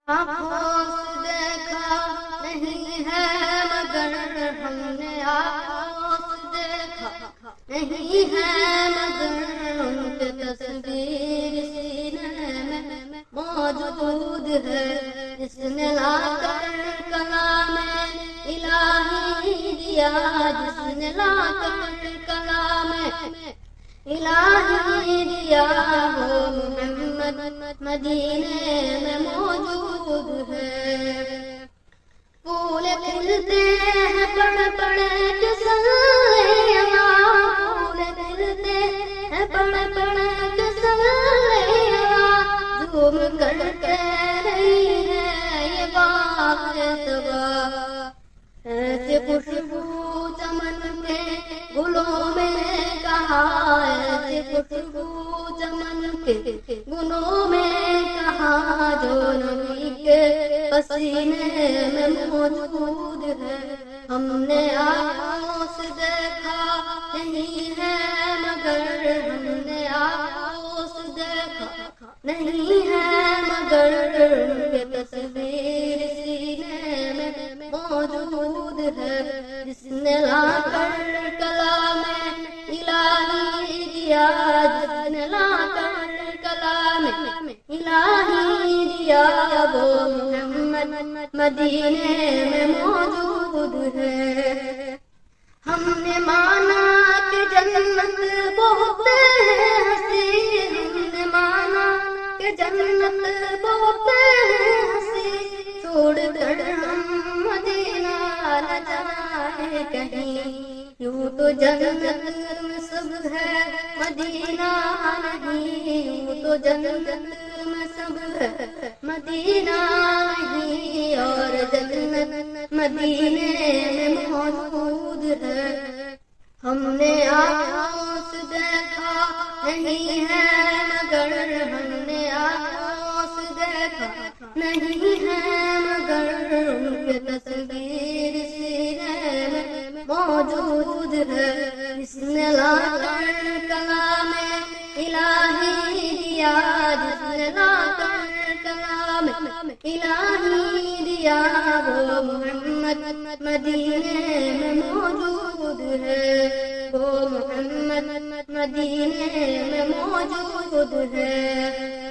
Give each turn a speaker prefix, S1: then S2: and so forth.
S1: آنکھوں سے دیکھا نہیں ہے مگر ہم نے آنکھوں سے دیکھا نہیں ہے مگر ان کی تصویر سینے میں موجود ہے، جس نے لا کر کلام الہی دیا، جس نے لا کر کلام الہی دیا، وہ محمد مدینے میں موجود ہے۔ پھول کھلتے ہیں بڑے بڑے کسلیاں، پھول کھلتے ہیں بڑے بڑے کسلیاں، جھوم کر کہہ رہی ہے یہ باغ صبا، ایسی خوشبو چمن کے گلوں میں کہاں، ایسی خوشبو چمن کے گلوں میں کہاں، جو نبی کے پسینے میں موجود ہے۔ ہم نے آنکھوں سے دیکھا نہیں ہے مگر ہم نے آنکھوں سے دیکھا نہیں ہے مگر ان کی تصویر سینے میں موجود ہے، جس نے لا کر کلام الہی دیا، جس نے لا کر کلام الہی دیا، وہ محمد مدینے میں موجود ہے۔ ہم نے مانا کہ جنت بہت ہنسی، ہم نے مانا کہ جنت بہت ہنسی، چھوڑ کر ہم مدینہ نہ جائیں کہیں، یوں تو جنت میں سب ہے مدینہ نہیں، یوں تو جنت میں سب ہے مدینہ نہیں، اور جنت مدینے میں موجود ہے۔ ہم نے آنکھوں سے دیکھا نہیں ہے مگر ہم نے آنکھوں سے دیکھا نہیں ہے مگر ان کی تصویر سینے میں موجود ہے، جس نے لا کر کلام الہی دیا، جس نے لا کر کلام الہی دیا، وہ محمد مدینے میں موجود ہے، وہ محمد مدینے میں موجود ہے۔